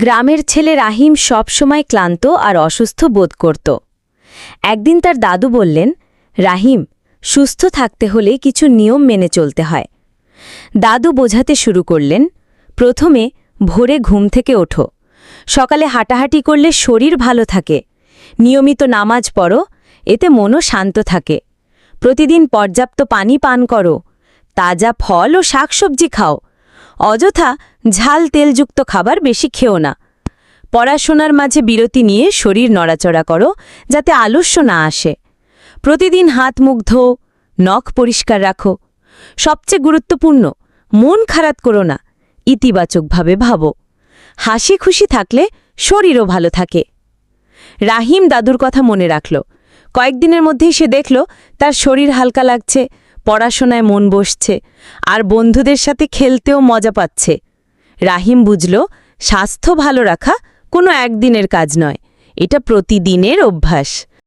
গ্রামের ছেলে রাহিম সবসময় ক্লান্ত আর অসুস্থ বোধ করত। একদিন তার দাদু বললেন, রাহিম, সুস্থ থাকতে হলে কিছু নিয়ম মেনে চলতে হয়। দাদু বোঝাতে শুরু করলেন, প্রথমে ভোরে ঘুম থেকে ওঠো, সকালে হাঁটাহাঁটি করলে শরীর ভালো থাকে, নিয়মিত নামাজ পড়ো, এতে মনও শান্ত থাকে, প্রতিদিন পর্যাপ্ত পানি পান করো, তাজা ফল ও শাকসবজি খাও, অযথা ঝাল তেলযুক্ত খাবার বেশি খেও না, পড়াশোনার মাঝে বিরতি নিয়ে শরীর নড়াচড়া করো যাতে আলস্য না আসে, প্রতিদিন হাত মুখ ধোও, নখ পরিষ্কার রাখো, সবচেয়ে গুরুত্বপূর্ণ, মন খারাপ করো না, ইতিবাচকভাবে ভাবো, হাসি খুশি থাকলে শরীরও ভালো থাকে। রাহিম দাদুর কথা মনে রাখল। কয়েকদিনের মধ্যেই সে দেখল তার শরীর হালকা লাগছে, পড়াশোনায় মন বসছে, আর বন্ধুদের সাথে খেলতেও মজা পাচ্ছে। রাহিম বুঝল, স্বাস্থ্য ভালো রাখা কোনো একদিনের কাজ নয়, এটা প্রতিদিনের অভ্যাস।